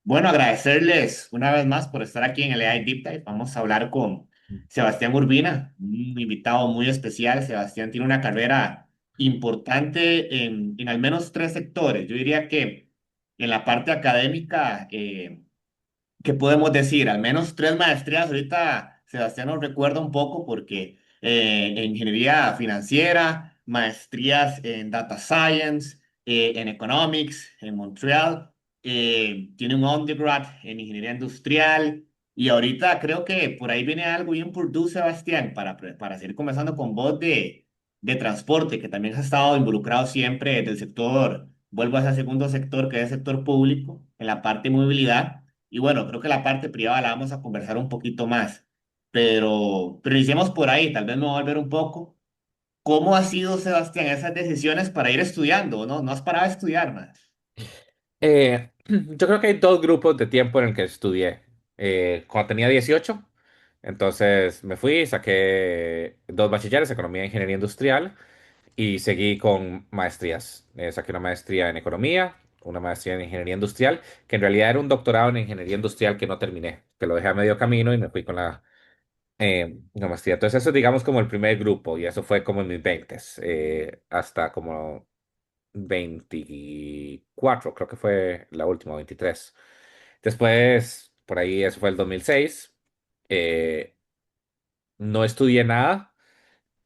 Bueno, agradecerles una vez más por estar aquí en el AI Deep Dive. Vamos a hablar con Sebastián Urbina, un invitado muy especial. Sebastián tiene una carrera importante en al menos tres sectores. Yo diría que en la parte académica, ¿qué podemos decir? Al menos tres maestrías. Ahorita Sebastián nos recuerda un poco porque en ingeniería financiera, maestrías en data science, en economics, en Montreal. Tiene un undergrad en ingeniería industrial. Y ahorita creo que por ahí viene algo bien Purdue, Sebastián, para seguir conversando con vos de transporte, que también has estado involucrado siempre del sector, vuelvo a ese segundo sector, que es el sector público, en la parte de movilidad. Y bueno, creo que la parte privada la vamos a conversar un poquito más, pero iniciemos por ahí, tal vez me voy a volver un poco. ¿Cómo ha sido, Sebastián, esas decisiones para ir estudiando, no? ¿No has parado de estudiar más? Yo creo que hay dos grupos de tiempo en el que estudié. Cuando tenía 18, entonces me fui, saqué dos bachilleres, economía e ingeniería industrial, y seguí con maestrías. Saqué una maestría en economía, una maestría en ingeniería industrial, que en realidad era un doctorado en ingeniería industrial que no terminé, que lo dejé a medio camino y me fui con la maestría. Entonces eso es, digamos, como el primer grupo, y eso fue como en mis 20, hasta como 24 creo que fue la última, 23. Después, por ahí, eso fue el 2006. No estudié nada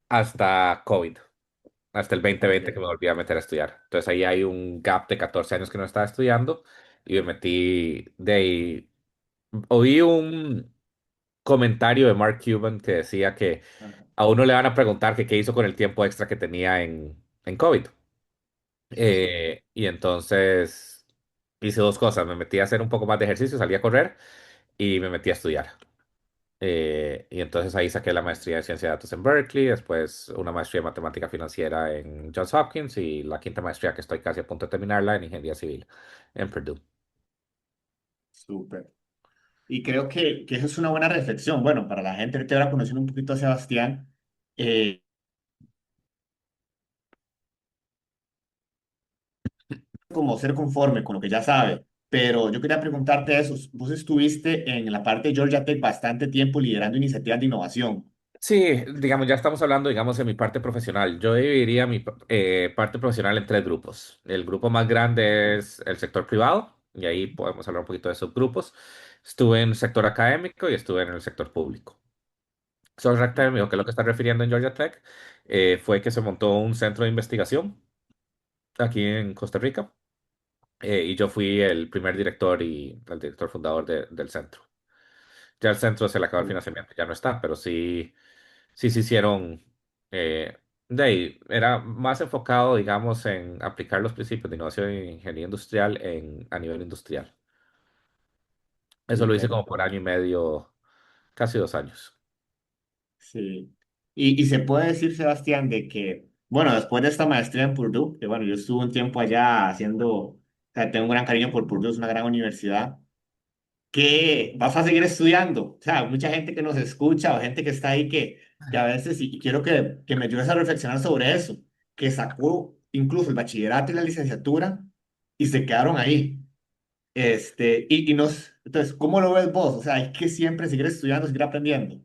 hasta COVID, hasta el Ok. 2020 que me volví a meter a estudiar. Entonces ahí hay un gap de 14 años que no estaba estudiando y me metí de ahí. Oí un comentario de Mark Cuban que decía que Ajá. a uno le van a preguntar que qué hizo con el tiempo extra que tenía en COVID. Y entonces hice dos cosas. Me metí a hacer un poco más de ejercicio, salí a correr y me metí a estudiar. Y entonces ahí saqué la maestría en ciencia de datos en Berkeley, después una maestría en matemática financiera en Johns Hopkins y la quinta maestría que estoy casi a punto de terminarla en ingeniería civil en Purdue. Súper. Y creo que eso es una buena reflexión. Bueno, para la gente que te ahora conociendo un poquito a Sebastián, eh, como ser conforme con lo que ya sabe. Pero yo quería preguntarte eso. Vos estuviste en la parte de Georgia Tech bastante tiempo liderando iniciativas de innovación. Sí, digamos, ya estamos hablando, digamos, de mi parte profesional. Yo dividiría mi parte profesional en tres grupos. El grupo más grande es el sector privado, y ahí podemos hablar un poquito de subgrupos. Estuve en el sector académico y estuve en el sector público. Sector académico, que es lo que está refiriendo en Georgia Tech, fue que se montó un centro de investigación aquí en Costa Rica, y yo fui el primer director y el director fundador del centro. Ya el centro se le acabó el financiamiento, ya no está, pero sí se hicieron, de ahí, era más enfocado, digamos, en aplicar los principios de innovación e ingeniería industrial a nivel industrial. Eso lo hice Súper. como por año y medio, casi 2 años. Sí. Y se puede decir, Sebastián, de que, bueno, después de esta maestría en Purdue, que bueno, yo estuve un tiempo allá haciendo, o sea, tengo un gran cariño por Purdue, es una gran universidad, que vas a seguir estudiando. O sea, mucha gente que nos escucha o gente que está ahí que a veces, y quiero que me ayudes a reflexionar sobre eso, que sacó incluso el bachillerato y la licenciatura y se quedaron ahí. Entonces, ¿cómo lo ves vos? O sea, hay que siempre seguir estudiando, seguir aprendiendo.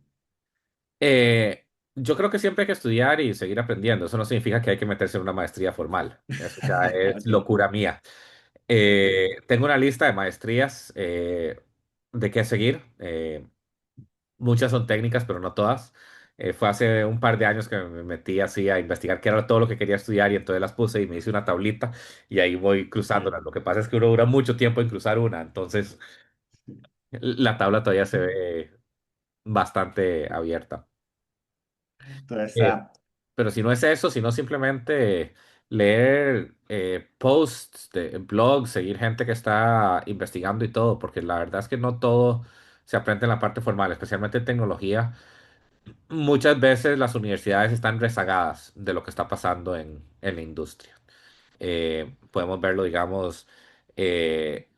Eh, yo creo que siempre hay que estudiar y seguir aprendiendo. Eso no significa que hay que meterse en una maestría formal. Eso ya es Ok, locura mía. ok. Tengo una lista de maestrías de qué seguir. Muchas son técnicas, pero no todas. Fue hace un par de años que me metí así a investigar qué era todo lo que quería estudiar y entonces las puse y me hice una tablita y ahí voy cruzándolas. Lo que pasa es que uno dura mucho tiempo en cruzar una, entonces la tabla todavía se ve bastante abierta. Entonces, Eh, pero si no es eso, sino simplemente leer posts de blogs, seguir gente que está investigando y todo, porque la verdad es que no todo se aprende en la parte formal, especialmente en tecnología. Muchas veces las universidades están rezagadas de lo que está pasando en la industria. Podemos verlo, digamos, eh,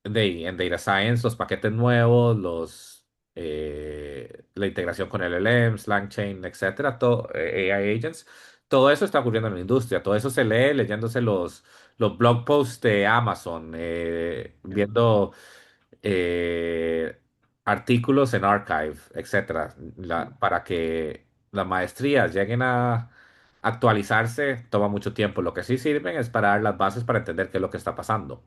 en Data Science, los paquetes nuevos, la integración con LLMs, LangChain, etcétera, todo, AI agents, todo eso está ocurriendo en la industria. Todo eso se lee leyéndose los blog posts de Amazon, viendo. eh, artículos en Archive, etcétera, para que las maestrías lleguen a actualizarse, toma mucho tiempo. Lo que sí sirven es para dar las bases para entender qué es lo que está pasando.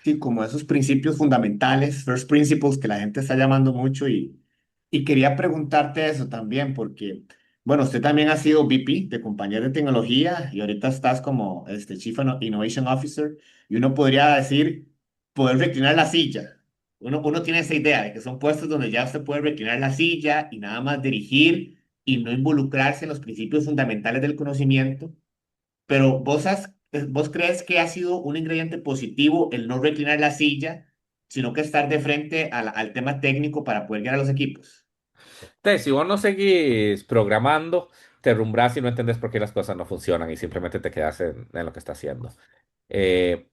Sí, como esos principios fundamentales, first principles que la gente está llamando mucho y quería preguntarte eso también porque, bueno, usted también ha sido VP de compañía de tecnología y ahorita estás como Chief Innovation Officer y uno podría decir poder reclinar la silla. Uno tiene esa idea de que son puestos donde ya usted puede reclinar la silla y nada más dirigir y no involucrarse en los principios fundamentales del conocimiento. Pero vos crees que ha sido un ingrediente positivo el no reclinar la silla, sino que estar de frente al tema técnico para poder guiar a los equipos. Entonces, si vos no seguís programando, te rumbras y no entendés por qué las cosas no funcionan y simplemente te quedas en lo que estás haciendo. Eh,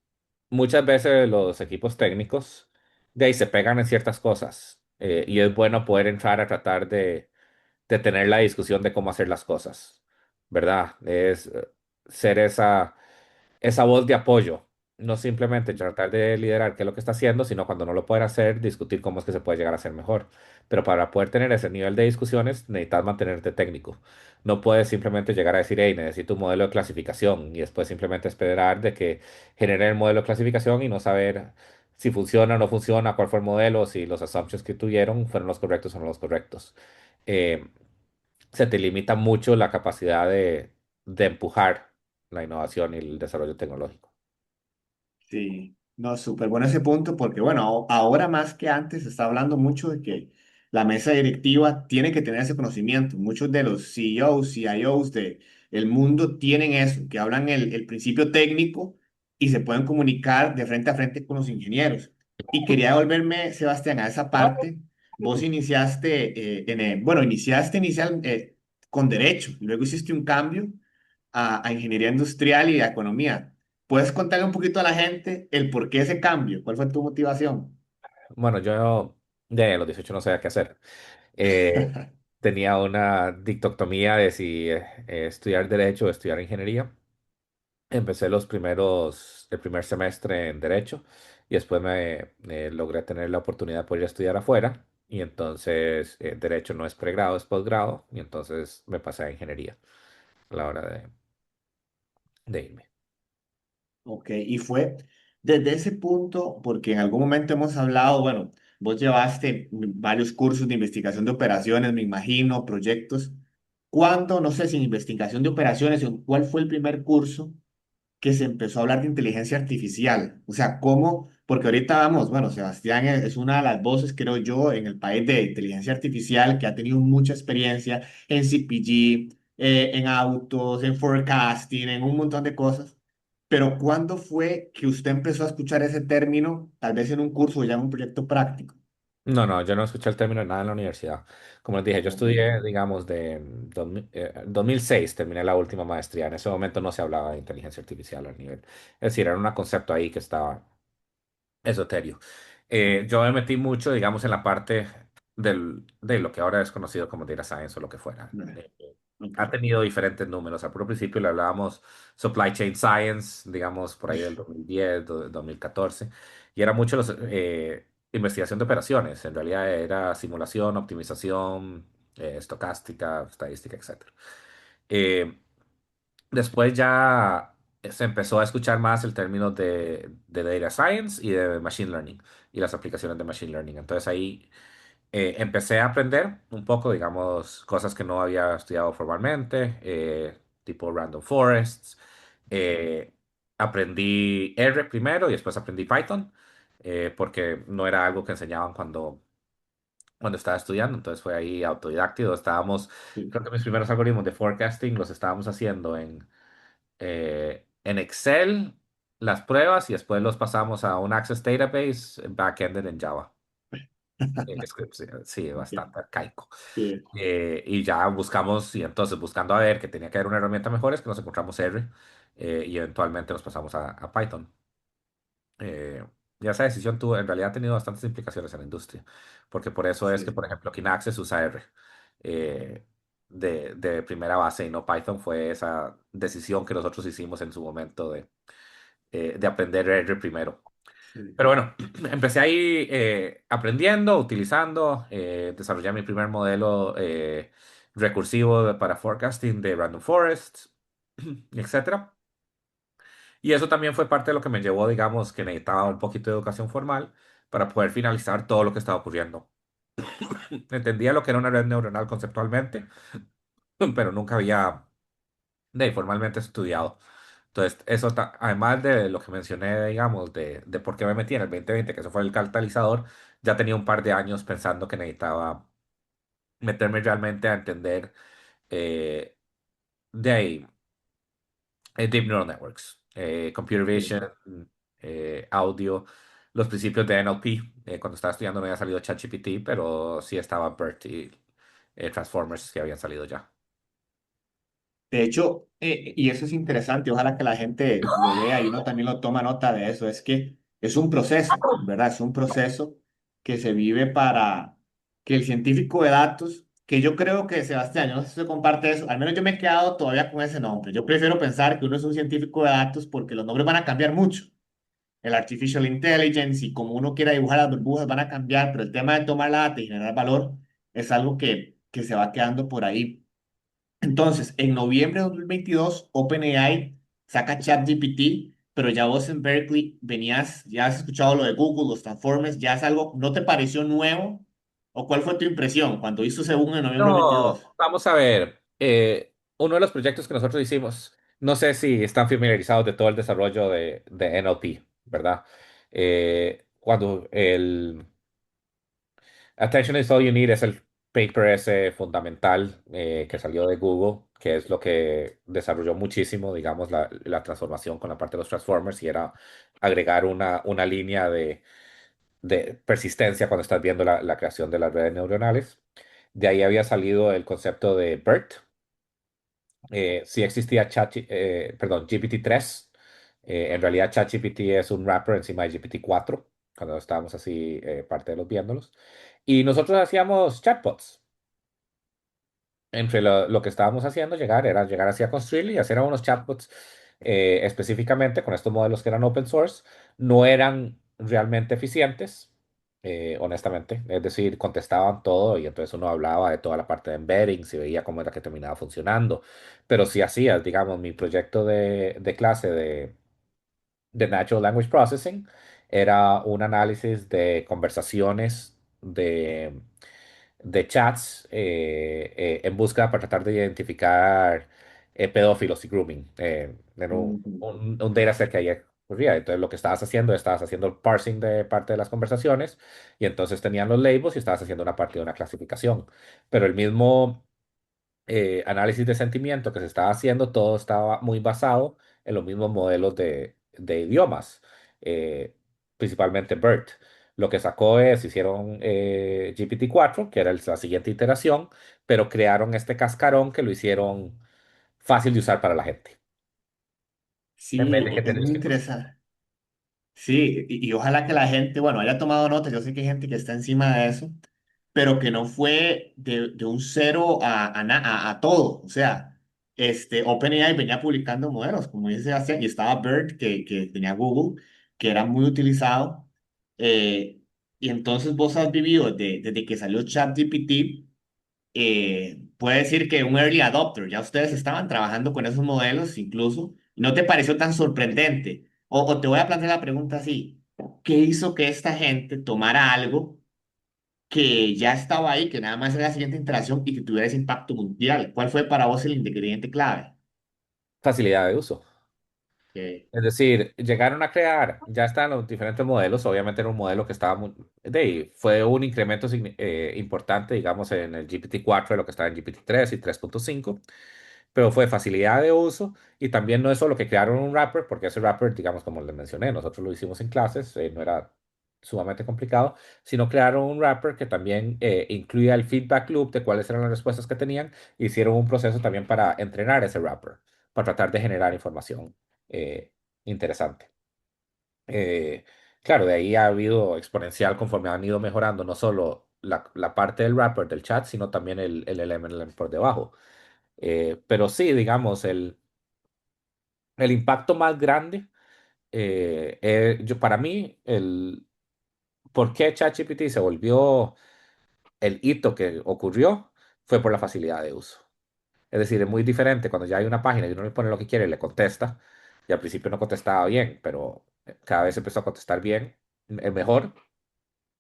Muchas veces los equipos técnicos de ahí se pegan en ciertas cosas y es bueno poder entrar a tratar de tener la discusión de cómo hacer las cosas, ¿verdad? Es ser esa voz de apoyo, no simplemente tratar de liderar qué es lo que está haciendo, sino cuando no lo pueden hacer, discutir cómo es que se puede llegar a hacer mejor. Pero para poder tener ese nivel de discusiones, necesitas mantenerte técnico. No puedes simplemente llegar a decir, hey, necesito un modelo de clasificación y después simplemente esperar de que genere el modelo de clasificación y no saber si funciona o no funciona, cuál fue el modelo, si los assumptions que tuvieron fueron los correctos o no los correctos. Eh, Se te limita mucho la capacidad de empujar la innovación y el desarrollo tecnológico. Sí, no, súper bueno ese punto porque, bueno, ahora más que antes se está hablando mucho de que la mesa directiva tiene que tener ese conocimiento. Muchos de los CEOs, CIOs de el mundo tienen eso, que hablan el principio técnico y se pueden comunicar de frente a frente con los ingenieros. Y quería devolverme, Sebastián, a esa parte. Vos iniciaste, bueno, iniciaste con derecho, y luego hiciste un cambio a ingeniería industrial y a economía. ¿Puedes contarle un poquito a la gente el por qué ese cambio? ¿Cuál fue tu motivación? Bueno, yo de los 18 no sabía qué hacer. Eh, Tenía una dictotomía de si estudiar derecho o estudiar ingeniería. Empecé el primer semestre en derecho y después me logré tener la oportunidad de poder ir a estudiar afuera. Y entonces derecho no es pregrado, es posgrado. Y entonces me pasé a ingeniería a la hora de irme. Ok, y fue desde ese punto, porque en algún momento hemos hablado, bueno, vos llevaste varios cursos de investigación de operaciones, me imagino, proyectos. ¿Cuándo, no sé si en investigación de operaciones, cuál fue el primer curso que se empezó a hablar de inteligencia artificial? O sea, ¿cómo? Porque ahorita vamos, bueno, Sebastián es una de las voces, creo yo, en el país de inteligencia artificial que ha tenido mucha experiencia en CPG, en autos, en forecasting, en un montón de cosas. Pero ¿cuándo fue que usted empezó a escuchar ese término, tal vez en un curso o ya en un proyecto práctico? No, no, yo no escuché el término de nada en la universidad. Como les dije, yo Ok, estudié, digamos, de 2006, terminé la última maestría. En ese momento no se hablaba de inteligencia artificial al nivel. Es decir, era un concepto ahí que estaba esotérico. Yo me metí mucho, digamos, en la parte de lo que ahora es conocido como data science o lo que fuera. ok. Ha tenido diferentes números. Al puro principio le hablábamos supply chain science, digamos, por ahí del 2010, 2014, y era mucho investigación de operaciones. En realidad era simulación, optimización, estocástica, estadística, etcétera. Eh, Después ya se empezó a escuchar más el término de data science y de machine learning y las aplicaciones de machine learning. Entonces ahí empecé a aprender un poco, digamos, cosas que no había estudiado formalmente, tipo random forests. Eh, Aprendí R primero y después aprendí Python, porque no era algo que enseñaban cuando estaba estudiando. Entonces fue ahí autodidáctico. Estábamos, Sí. creo que mis primeros algoritmos de forecasting los estábamos haciendo en Excel, las pruebas, y después los pasamos a un Access Database backended en Java. En scripts, sí, sí, Ok, bastante arcaico. sí, Y ya buscamos, y entonces buscando a ver que tenía que haber una herramienta mejor, es que nos encontramos R, y eventualmente nos pasamos a Python. Eh, y esa decisión tuvo, en realidad ha tenido bastantes implicaciones en la industria, porque por eso es que, sí. por ejemplo, Kinaxis usa R eh, de primera base y no Python. Fue esa decisión que nosotros hicimos en su momento de aprender R primero. Pero bueno, empecé ahí aprendiendo, utilizando, desarrollé mi primer modelo recursivo para forecasting de random forests, etcétera. Y eso también fue parte de lo que me llevó, digamos, que necesitaba un poquito de educación formal para poder finalizar todo lo que estaba ocurriendo. Entendía lo que era una red neuronal conceptualmente, pero nunca había formalmente estudiado. Entonces, eso, además de lo que mencioné, digamos, de por qué me metí en el 2020, que eso fue el catalizador, ya tenía un par de años pensando que necesitaba meterme realmente a entender eh, de ahí, Deep Neural Networks, Computer Sí. Vision, audio, los principios de NLP. Cuando estaba estudiando no había salido ChatGPT, pero sí estaba BERT y Transformers que habían salido ya. De hecho, y eso es interesante, ojalá que la gente lo vea y uno también lo toma nota de eso, es que es un proceso, ¿verdad? Es un proceso que se vive para que el científico de datos, que yo creo que Sebastián, yo no sé si se comparte eso, al menos yo me he quedado todavía con ese nombre. Yo prefiero pensar que uno es un científico de datos porque los nombres van a cambiar mucho. El artificial intelligence y como uno quiera dibujar las burbujas van a cambiar, pero el tema de tomar la data y generar valor es algo que se va quedando por ahí. Entonces, en noviembre de 2022, OpenAI saca ChatGPT, pero ya vos en Berkeley venías, ya has escuchado lo de Google, los Transformers, ya es algo, ¿no te pareció nuevo? ¿O cuál fue tu impresión cuando hizo ese boom en noviembre de No, 2022? vamos a ver. Uno de los proyectos que nosotros hicimos, no sé si están familiarizados de todo el desarrollo de NLP, ¿verdad? Cuando el Attention is all you need es el paper ese fundamental que salió de Google, que es lo que desarrolló muchísimo, digamos, la transformación con la parte de los transformers y era agregar una línea de persistencia cuando estás viendo la creación de las redes neuronales. De ahí había salido el concepto de BERT. Sí existía perdón, GPT-3. En realidad ChatGPT es un wrapper encima de GPT-4, cuando estábamos así, parte de los viéndolos. Y nosotros hacíamos chatbots. Entre lo que estábamos haciendo era llegar así a construir y hacer unos chatbots específicamente con estos modelos que eran open source. No eran realmente eficientes, honestamente. Es decir, contestaban todo y entonces uno hablaba de toda la parte de embedding, si veía cómo era que terminaba funcionando. Pero si hacías, digamos, mi proyecto de clase de Natural Language Processing, era un análisis de conversaciones de chats en búsqueda para tratar de identificar pedófilos y grooming. Era Ujú. un dataset que ahí ocurría. Entonces, lo que estabas haciendo el parsing de parte de las conversaciones y entonces tenían los labels y estabas haciendo una parte de una clasificación. Pero el mismo análisis de sentimiento que se estaba haciendo, todo estaba muy basado en los mismos modelos de idiomas, eh, principalmente BERT. Lo que sacó es, hicieron GPT-4, que era la siguiente iteración, pero crearon este cascarón que lo hicieron fácil de usar para la gente, en vez Sí, de que es tener muy que... interesante. Sí, y ojalá que la gente, bueno, haya tomado nota, yo sé que hay gente que está encima de eso, pero que no fue de un cero a todo. O sea, OpenAI venía publicando modelos, como dice Sebastián, y estaba BERT, que tenía Google, que era muy utilizado. Y entonces vos has vivido desde que salió ChatGPT, puede decir que un early adopter, ya ustedes estaban trabajando con esos modelos incluso, y no te pareció tan sorprendente. O te voy a plantear la pregunta así, ¿qué hizo que esta gente tomara algo que ya estaba ahí, que nada más era la siguiente interacción y que tuviera ese impacto mundial? ¿Cuál fue para vos el ingrediente clave? Facilidad de uso. Que, Es decir, llegaron a crear, ya están los diferentes modelos, obviamente era un modelo que estaba muy, fue un incremento importante, digamos, en el GPT-4 de lo que estaba en GPT-3 y 3.5, pero fue facilidad de uso y también no es solo que crearon un wrapper, porque ese wrapper, digamos, como les mencioné, nosotros lo hicimos en clases, no era sumamente complicado, sino crearon un wrapper que también incluía el feedback loop de cuáles eran las respuestas que tenían, e hicieron un proceso también para entrenar ese wrapper, para tratar de generar información. eh, Interesante. Eh, claro, de ahí ha habido exponencial conforme han ido mejorando no solo la parte del wrapper del chat, sino también el LLM por debajo. Pero sí, digamos, el impacto más grande. para mí, por qué ChatGPT se volvió el hito que ocurrió fue por la facilidad de uso. Es decir, es muy diferente cuando ya hay una página y uno le pone lo que quiere y le contesta. Y al principio no contestaba bien, pero cada vez empezó a contestar bien, mejor.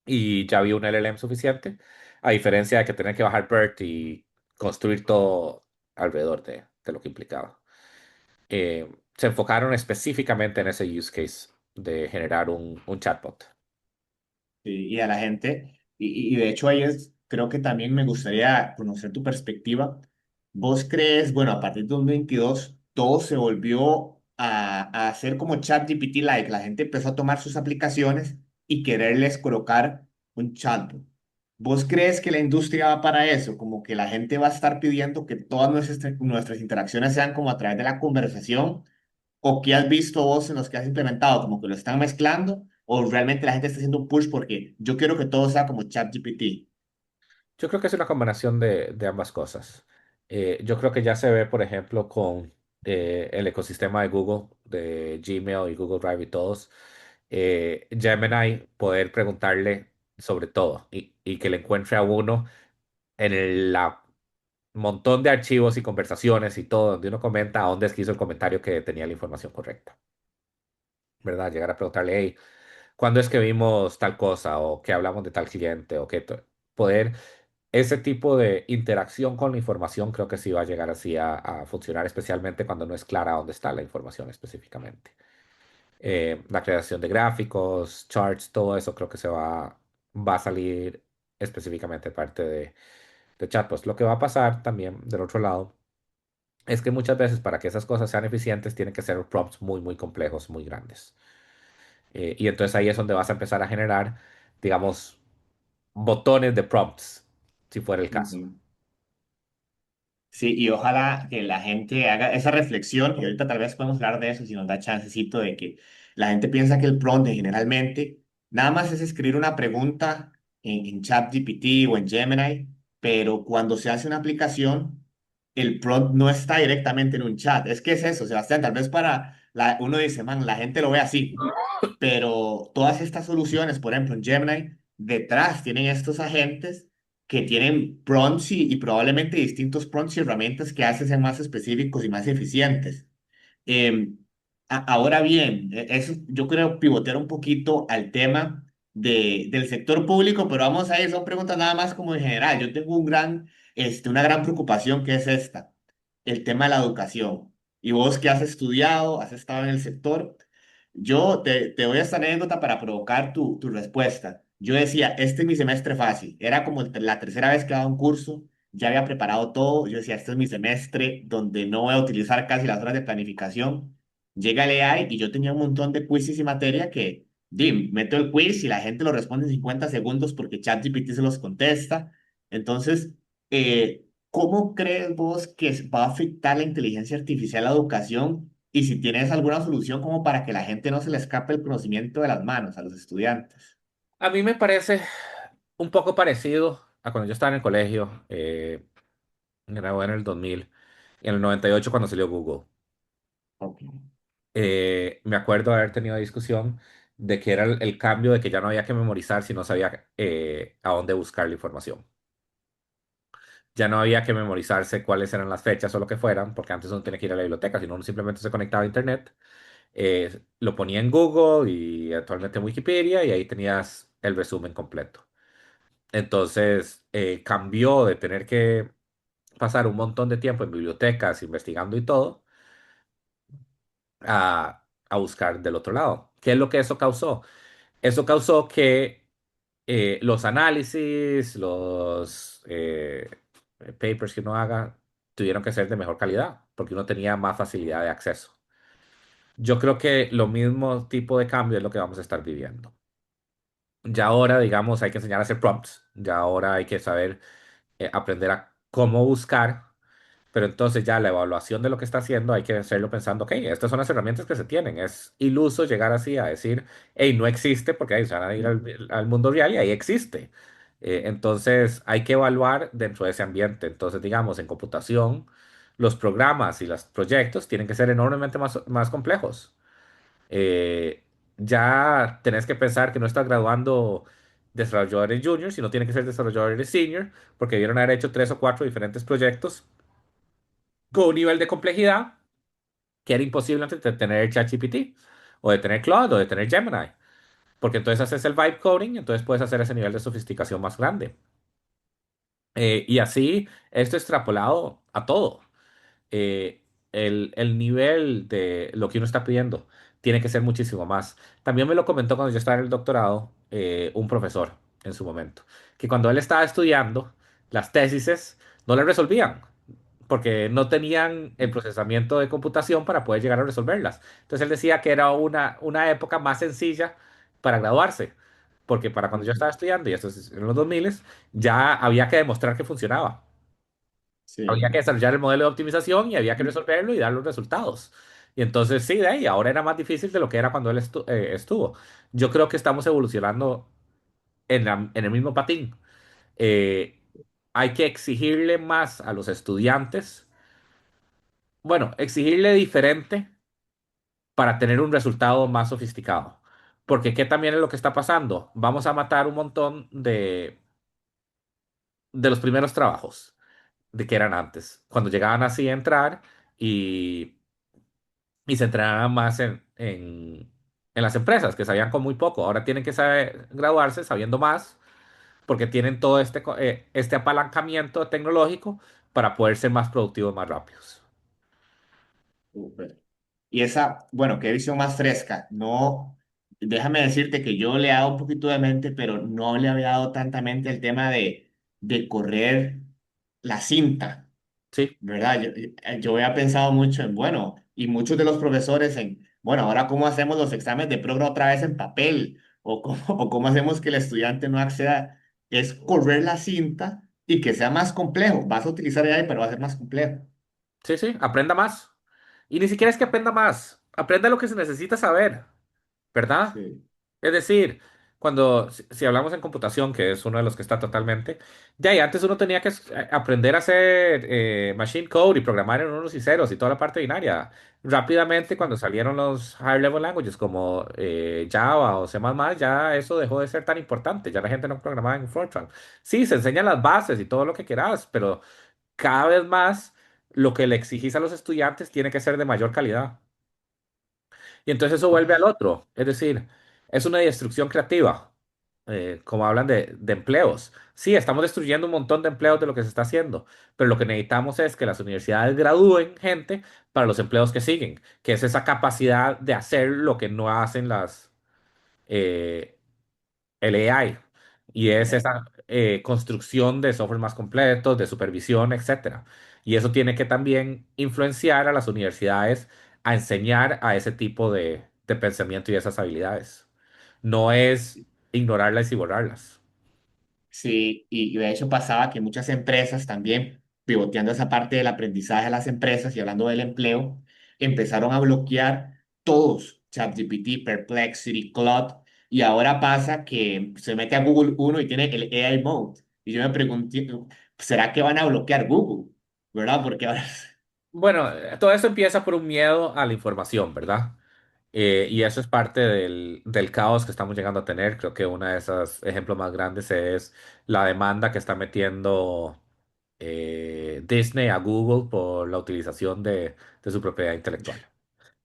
Y ya había un LLM suficiente, a diferencia de que tener que bajar BERT y construir todo alrededor de lo que implicaba. Se enfocaron específicamente en ese use case de generar un chatbot. Y a la gente. Y de hecho ahí creo que también me gustaría conocer tu perspectiva. ¿Vos crees, bueno, a partir de 2022, todo se volvió a hacer como ChatGPT-like? La gente empezó a tomar sus aplicaciones y quererles colocar un chatbot. ¿Vos crees que la industria va para eso? Como que la gente va a estar pidiendo que todas nuestras interacciones sean como a través de la conversación. ¿O qué has visto vos en los que has implementado? ¿Como que lo están mezclando? ¿O realmente la gente está haciendo un push porque yo quiero que todo sea como ChatGPT? Yo creo que es una combinación de ambas cosas. Yo creo que ya se ve, por ejemplo, con el ecosistema de Google, de Gmail y Google Drive y todos, Gemini, poder preguntarle sobre todo y que le encuentre a uno en la montón de archivos y conversaciones y todo, donde uno comenta a dónde es que hizo el comentario que tenía la información correcta, ¿verdad? Llegar a preguntarle, hey, ¿cuándo es que vimos tal cosa? O que hablamos de tal cliente, o poder ese tipo de interacción con la información creo que sí va a llegar así a funcionar, especialmente cuando no es clara dónde está la información específicamente. La creación de gráficos, charts, todo eso creo que va a salir específicamente parte de chatbots. Lo que va a pasar también del otro lado es que muchas veces para que esas cosas sean eficientes tienen que ser prompts muy, muy complejos, muy grandes. Y entonces ahí es donde vas a empezar a generar, digamos, botones de prompts, si fuera el caso. Ujú. Sí, y ojalá que la gente haga esa reflexión, y ahorita tal vez podemos hablar de eso si nos da chancecito de que la gente piensa que el prompt generalmente nada más es escribir una pregunta en ChatGPT o en Gemini, pero cuando se hace una aplicación, el prompt no está directamente en un chat. Es que es eso, Sebastián, tal vez uno dice, man, la gente lo ve así, pero todas estas soluciones, por ejemplo, en Gemini, detrás tienen estos agentes que tienen prompts y probablemente distintos prompts y herramientas que hacen más específicos y más eficientes. Eh, Ahora bien, eso yo creo pivotear un poquito al tema del sector público, pero vamos a ir, son preguntas nada más como en general. Yo tengo una gran preocupación que es esta, el tema de la educación. Y vos que has estudiado, has estado en el sector, yo te doy esta anécdota para provocar tu respuesta. Yo decía, este es mi semestre fácil. Era como la tercera vez que daba un curso, ya había preparado todo. Yo decía, este es mi semestre donde no voy a utilizar casi las horas de planificación. Llega el AI y yo tenía un montón de quizzes y materia que, meto el quiz y la gente lo responde en 50 segundos porque ChatGPT se los contesta. Entonces, ¿cómo crees vos que va a afectar la inteligencia artificial a la educación? Y si tienes alguna solución como para que la gente no se le escape el conocimiento de las manos a los estudiantes. A mí me parece un poco parecido a cuando yo estaba en el colegio, me gradué en el 2000 y en el 98 cuando salió Google. Ok. Me acuerdo de haber tenido discusión de que era el cambio de que ya no había que memorizar si no sabía a dónde buscar la información. Ya no había que memorizarse cuáles eran las fechas o lo que fueran, porque antes uno tenía que ir a la biblioteca, sino uno simplemente se conectaba a internet, lo ponía en Google y actualmente en Wikipedia y ahí tenías el resumen completo. Entonces, cambió de tener que pasar un montón de tiempo en bibliotecas investigando y todo a buscar del otro lado. ¿Qué es lo que eso causó? Eso causó que los análisis, los papers que uno haga, tuvieron que ser de mejor calidad, porque uno tenía más facilidad de acceso. Yo creo que lo mismo tipo de cambio es lo que vamos a estar viviendo. Ya ahora, digamos, hay que enseñar a hacer prompts. Ya ahora hay que saber aprender a cómo buscar, pero entonces ya la evaluación de lo que está haciendo hay que hacerlo pensando, ok, estas son las herramientas que se tienen. Es iluso llegar así a decir, hey, no existe porque ahí se van a ir al mundo real y ahí existe. Entonces hay que evaluar dentro de ese ambiente. Entonces, digamos, en computación, los programas y los proyectos tienen que ser enormemente más complejos. eh, ya tenés que pensar que no estás graduando desarrolladores junior, sino tiene que ser desarrolladores senior, porque debieron haber hecho tres o cuatro diferentes proyectos con un nivel de complejidad que era imposible antes de tener ChatGPT, o de tener Claude, o de tener Gemini, porque entonces haces el vibe coding, entonces puedes hacer ese nivel de sofisticación más grande. Y así, esto extrapolado a todo. eh, el nivel de lo que uno está pidiendo tiene que ser muchísimo más. También me lo comentó cuando yo estaba en el doctorado, un profesor en su momento, que cuando él estaba estudiando, las tesis no le resolvían, porque no tenían el procesamiento de computación para poder llegar a resolverlas. Entonces él decía que era una época más sencilla para graduarse, porque para cuando yo Ujú. estaba estudiando, y esto es en los 2000, ya había que demostrar que funcionaba. Había Sí. que desarrollar el modelo de optimización y había que resolverlo y dar los resultados. Y entonces sí, de ahí, ahora era más difícil de lo que era cuando él estuvo. Yo creo que estamos evolucionando en el mismo patín. Eh, Hay que exigirle más a los estudiantes, bueno, exigirle diferente para tener un resultado más sofisticado. Porque ¿qué también es lo que está pasando? Vamos a matar un montón de los primeros trabajos de que eran antes, cuando llegaban así a entrar y y se entrenaban más en las empresas, que sabían con muy poco. Ahora tienen que saber graduarse sabiendo más, porque tienen todo este apalancamiento tecnológico para poder ser más productivos más rápidos. Súper. Y esa, bueno, qué visión más fresca. No, déjame decirte que yo le he dado un poquito de mente, pero no le había dado tanta mente el tema de correr la cinta, Sí, ¿verdad? Yo había pensado mucho en, bueno, y muchos de los profesores en, bueno, ahora cómo hacemos los exámenes de programa otra vez en papel, o cómo hacemos que el estudiante no acceda, es correr la cinta y que sea más complejo. Vas a utilizar AI, pero va a ser más complejo. sí, sí, aprenda más. Y ni siquiera es que aprenda más, aprenda lo que se necesita saber, ¿verdad? Sí. Es decir, si hablamos en computación, que es uno de los que está totalmente, ya y antes uno tenía que aprender a hacer machine code y programar en unos y ceros y toda la parte binaria. Rápidamente, cuando salieron los higher level languages como Java o C++, ya eso dejó de ser tan importante. Ya la gente no programaba en Fortran. Sí, se enseñan las bases y todo lo que quieras, pero cada vez más lo que le exigís a los estudiantes tiene que ser de mayor calidad. Y entonces eso vuelve al otro, es decir, es una destrucción creativa, como hablan de empleos. Sí, estamos destruyendo un montón de empleos de lo que se está haciendo, pero lo que necesitamos es que las universidades gradúen gente para los empleos que siguen, que es esa capacidad de hacer lo que no hacen eh, el AI, y es Ok. esa construcción de software más completos, de supervisión, etcétera. Y eso tiene que también influenciar a las universidades a enseñar a ese tipo de pensamiento y esas habilidades. No es ignorarlas y borrarlas. Sí, y de hecho pasaba que muchas empresas también, pivoteando esa parte del aprendizaje a las empresas y hablando del empleo, empezaron a bloquear todos, ChatGPT, Perplexity, Claude, y ahora pasa que se mete a Google uno y tiene el AI Mode. Y yo me pregunté, ¿será que van a bloquear Google? ¿Verdad? Porque ahora... Bueno, todo eso empieza por un miedo a la información, ¿verdad? Y eso es parte del caos que estamos llegando a tener. Creo que uno de esos ejemplos más grandes es la demanda que está metiendo Disney a Google por la utilización de su propiedad intelectual.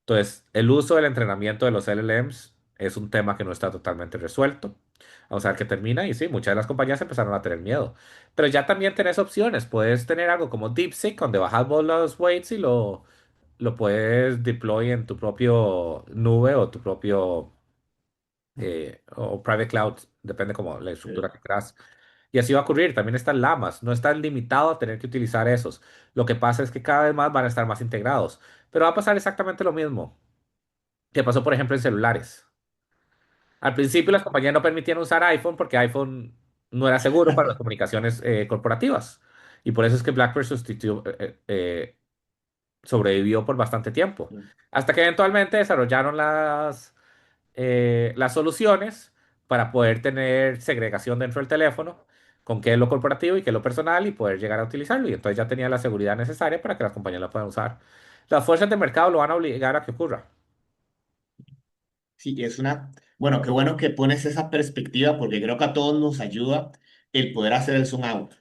Entonces, el uso del entrenamiento de los LLMs es un tema que no está totalmente resuelto. Vamos a ver qué termina. Y sí, muchas de las compañías empezaron a tener miedo. Pero ya también tenés opciones. Puedes tener algo como DeepSeek, donde bajas vos los weights y lo puedes deploy en tu propio nube o tu propio o private cloud, depende como la estructura que quieras. Y así va a ocurrir. También están Llamas. No estás limitado a tener que utilizar esos. Lo que pasa es que cada vez más van a estar más integrados. Pero va a pasar exactamente lo mismo que pasó, por ejemplo, en celulares. Al principio las compañías no permitían usar iPhone porque iPhone no era seguro para las comunicaciones corporativas. Y por eso es que BlackBerry sobrevivió por bastante tiempo. Hasta que eventualmente desarrollaron las soluciones para poder tener segregación dentro del teléfono con qué es lo corporativo y qué es lo personal y poder llegar a utilizarlo. Y entonces ya tenía la seguridad necesaria para que las compañías lo puedan usar. Las fuerzas de mercado lo van a obligar a que ocurra. Sí, es una, bueno, qué bueno que pones esa perspectiva porque creo que a todos nos ayuda el poder hacer el zoom out,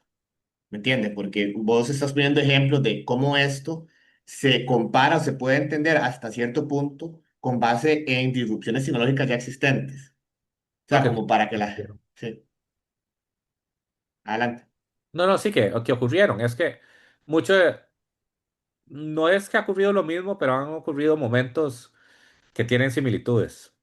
¿me entiendes? Porque vos estás poniendo ejemplos de cómo esto se compara o se puede entender hasta cierto punto con base en disrupciones tecnológicas ya existentes. O No, sea, como para que la... ocurrieron. Sí, adelante. No, no, sí que ocurrieron. Es que mucho, no es que ha ocurrido lo mismo, pero han ocurrido momentos que tienen similitudes.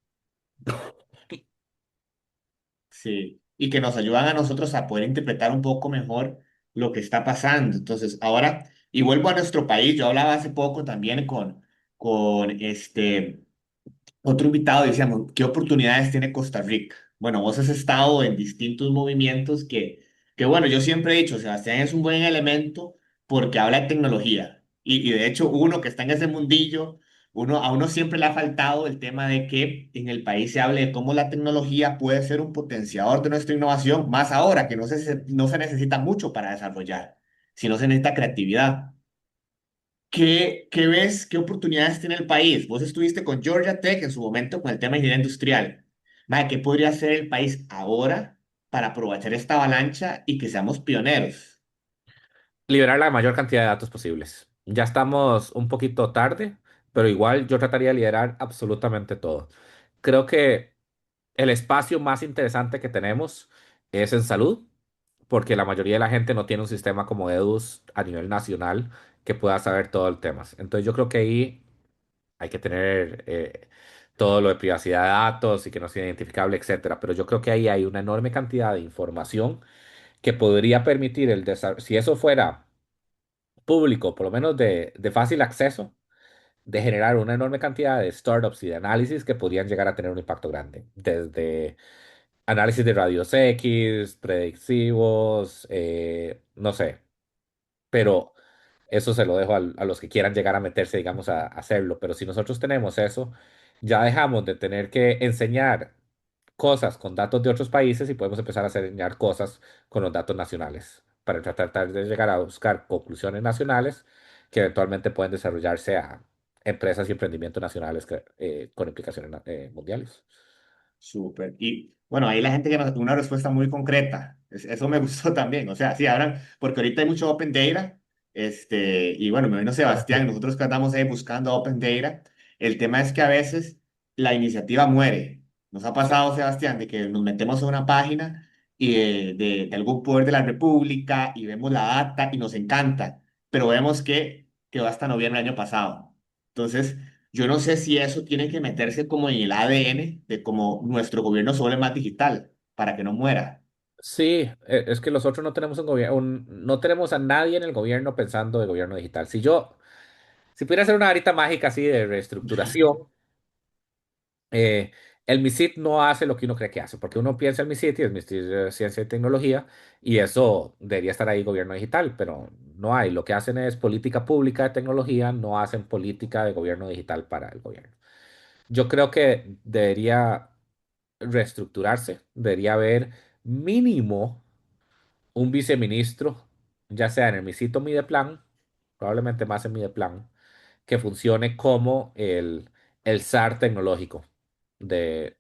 Sí, y que nos ayudan a nosotros a poder interpretar un poco mejor lo que está pasando. Entonces, ahora, y vuelvo a nuestro país, yo hablaba hace poco también con otro invitado, decíamos, ¿qué oportunidades tiene Costa Rica? Bueno, vos has estado en distintos movimientos que bueno, yo siempre he dicho, Sebastián es un buen elemento porque habla de tecnología. Y de hecho, uno que está en ese mundillo, a uno siempre le ha faltado el tema de que en el país se hable de cómo la tecnología puede ser un potenciador de nuestra innovación, más ahora que no se necesita mucho para desarrollar, sino se necesita creatividad. ¿Qué ves? ¿Qué oportunidades tiene el país? Vos estuviste con Georgia Tech en su momento con el tema de ingeniería industrial. Mae, ¿qué podría hacer el país ahora para aprovechar esta avalancha y que seamos pioneros? Liberar la mayor cantidad de datos posibles. Ya estamos un poquito tarde, pero igual yo trataría de liderar absolutamente todo. Creo que el espacio más interesante que tenemos es en salud, porque la mayoría de la gente no tiene un sistema como EDUS a nivel nacional que pueda saber todo el tema. Entonces yo creo que ahí hay que tener todo lo de privacidad de datos y que no sea identificable, etcétera. Pero yo creo que ahí hay una enorme cantidad de información que podría permitir el desarrollo, si eso fuera público, por lo menos de fácil acceso, de generar una enorme cantidad de startups y de análisis que podrían llegar a tener un impacto grande. Desde análisis de radios X, predictivos, no sé, pero eso se lo dejo a los que quieran llegar a meterse, digamos, a hacerlo. Pero si nosotros tenemos eso, ya dejamos de tener que enseñar cosas con datos de otros países y podemos empezar a enseñar cosas con los datos nacionales para tratar de llegar a buscar conclusiones nacionales que eventualmente pueden desarrollarse a empresas y emprendimientos nacionales con implicaciones mundiales. Súper. Y bueno, ahí la gente que nos da una respuesta muy concreta. Eso me gustó también. O sea, sí, hablan, porque ahorita hay mucho Open Data. Y bueno, me vino Sebastián, nosotros que andamos ahí buscando Open Data. El tema es que a veces la iniciativa muere. Nos ha pasado, Sebastián, de que nos metemos en una página y de algún poder de la República y vemos la data y nos encanta, pero vemos que quedó hasta noviembre del año pasado. Entonces, yo no sé si eso tiene que meterse como en el ADN de cómo nuestro gobierno se vuelve más digital para que no muera. Sí, es que nosotros no tenemos un gobierno, no tenemos a nadie en el gobierno pensando de gobierno digital. Si pudiera hacer una varita mágica así de reestructuración, eh, el MISIT no hace lo que uno cree que hace, porque uno piensa el MISIT y el Ministerio de Ciencia y Tecnología, y eso debería estar ahí gobierno digital, pero no hay. Lo que hacen es política pública de tecnología, no hacen política de gobierno digital para el gobierno. Yo creo que debería reestructurarse, debería haber mínimo un viceministro, ya sea en el MISIT o Mideplan, probablemente más en Mideplan, que funcione como el SAR tecnológico de,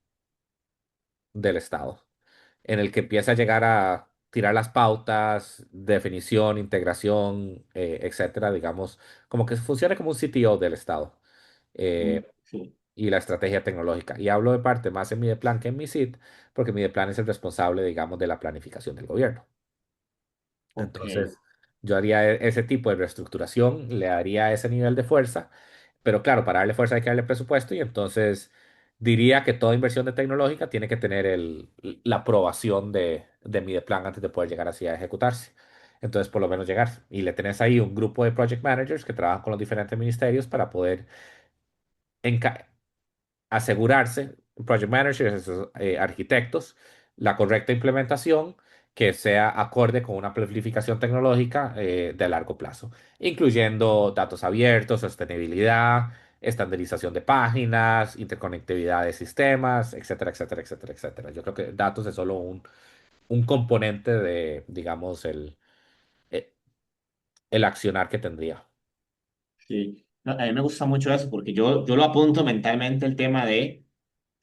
del Estado, en el que empieza a llegar a tirar las pautas, definición, integración, etcétera, digamos, como que funcione como un CTO del Estado Sí, y la estrategia tecnológica. Y hablo de parte más en Mideplan que en MISIT, porque Mideplan es el responsable, digamos, de la planificación del gobierno. ok, Entonces, yo haría ese tipo de reestructuración, le daría ese nivel de fuerza, pero claro, para darle fuerza hay que darle presupuesto y entonces diría que toda inversión de tecnológica tiene que tener la aprobación de mi plan antes de poder llegar así a ejecutarse. Entonces, por lo menos llegar. Y le tenés ahí un grupo de project managers que trabajan con los diferentes ministerios para poder enca- asegurarse, project managers, esos, arquitectos, la correcta implementación que sea acorde con una planificación tecnológica de largo plazo, incluyendo datos abiertos, sostenibilidad, estandarización de páginas, interconectividad de sistemas, etcétera, etcétera, etcétera, etcétera. Yo creo que datos es solo un componente de, digamos, eh, el accionar que tendría. sí. No, a mí me gusta mucho eso porque yo lo apunto mentalmente el tema de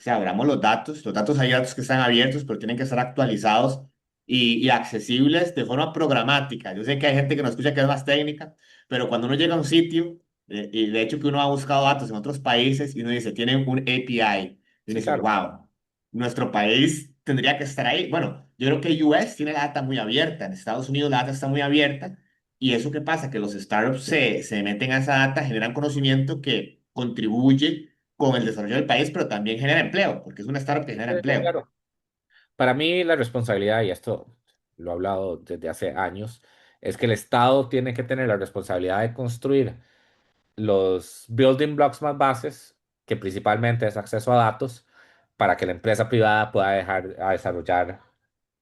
sea, abramos los datos hay datos que están abiertos, pero tienen que estar actualizados y accesibles de forma programática. Yo sé que hay gente que nos escucha que es más técnica, pero cuando uno llega a un sitio, y de hecho que uno ha buscado datos en otros países y uno dice, tienen un API, y uno Sí, dice, claro. wow, nuestro país tendría que estar ahí. Bueno, yo creo que US tiene la data muy abierta, en Estados Unidos la data está muy abierta, y eso qué pasa, que los startups se meten a esa data, generan conocimiento que contribuye con el desarrollo del país, pero también genera empleo, porque es una startup que genera Sí, sí, empleo. claro. Para mí la responsabilidad, y esto lo he hablado desde hace años, es que el Estado tiene que tener la responsabilidad de construir los building blocks más bases, que principalmente es acceso a datos, para que la empresa privada pueda dejar a desarrollar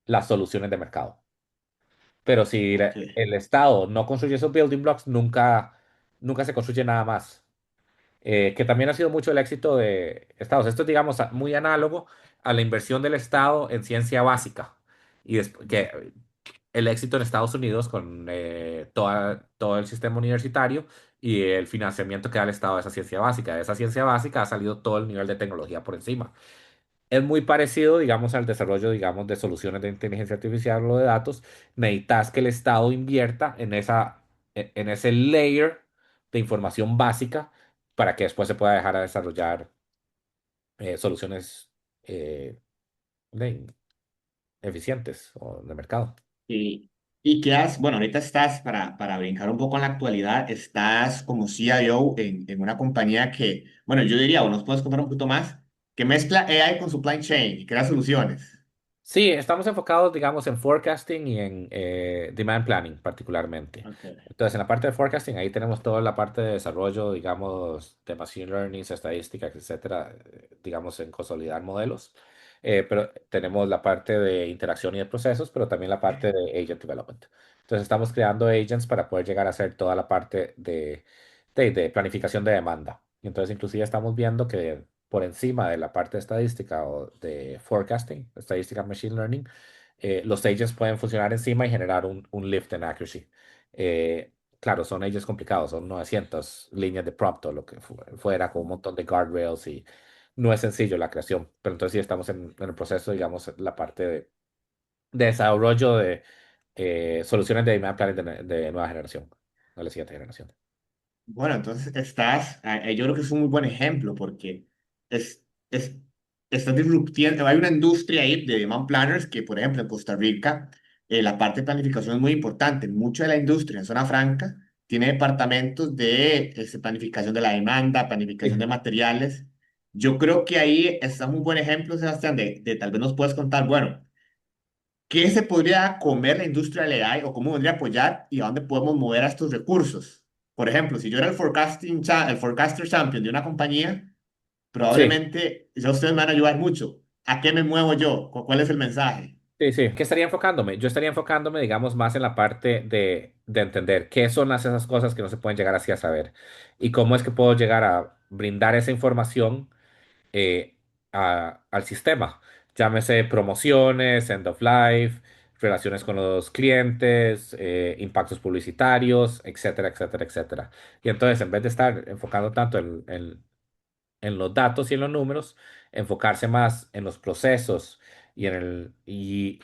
las soluciones de mercado. Pero si Ok, el Estado no construye esos building blocks, nunca se construye nada más. Que también ha sido mucho el éxito de Estados. Esto es, digamos, muy análogo a la inversión del Estado en ciencia básica. Y que el éxito en Estados Unidos con todo el sistema universitario y el financiamiento que da el Estado a esa ciencia básica. De esa ciencia básica ha salido todo el nivel de tecnología por encima. Es muy parecido, digamos, al desarrollo, digamos, de soluciones de inteligencia artificial o de datos. Necesitas que el Estado invierta en ese layer de información básica para que después se pueda dejar a desarrollar soluciones eh, de- eficientes o de mercado. y, y qué has, bueno, ahorita estás, para brincar un poco en la actualidad, estás como CIO en una compañía que, bueno, yo diría, o nos puedes contar un poquito más, que mezcla AI con supply chain y crea soluciones. Sí, estamos enfocados, digamos, en forecasting y en demand planning particularmente. Ok. Entonces, en la parte de forecasting, ahí tenemos toda la parte de desarrollo, digamos, de machine learning, estadísticas, etcétera, digamos, en consolidar modelos. Pero tenemos la parte de interacción y de procesos, pero también la parte de agent development. Entonces, estamos creando agents para poder llegar a hacer toda la parte de planificación de demanda. Entonces, inclusive estamos viendo que por encima de la parte de estadística o de forecasting, estadística machine learning, los agents pueden funcionar encima y generar un lift en accuracy. Claro, son agents complicados, son 900 líneas de prompt o lo que fuera, con un montón de guardrails y no es sencillo la creación, pero entonces sí estamos en el proceso, digamos, la parte de desarrollo de soluciones de demand planning de nueva generación, de la siguiente generación. Bueno, entonces yo creo que es un muy buen ejemplo porque es, es, estás disruptiendo, hay una industria ahí de demand planners que, por ejemplo, en Costa Rica, la parte de planificación es muy importante. Mucha de la industria en zona franca tiene departamentos de planificación de la demanda, planificación Sí. de materiales. Yo creo que ahí está un buen ejemplo, Sebastián, de tal vez nos puedes contar, bueno, ¿qué se podría comer la industria del AI o cómo podría apoyar y a dónde podemos mover a estos recursos? Por ejemplo, si yo era el forecaster champion de una compañía, Sí. probablemente ya ustedes me van a ayudar mucho. ¿A qué me muevo yo? ¿Cuál es el mensaje? Sí, sí. ¿Qué estaría enfocándome? Yo estaría enfocándome, digamos, más en la parte de entender qué son esas cosas que no se pueden llegar así a saber y cómo es que puedo llegar a brindar esa información eh, al sistema. Llámese promociones, end of life, relaciones con los clientes, impactos publicitarios, etcétera, etcétera, etcétera. Y entonces, en vez de estar enfocando tanto en los datos y en los números, enfocarse más en los procesos y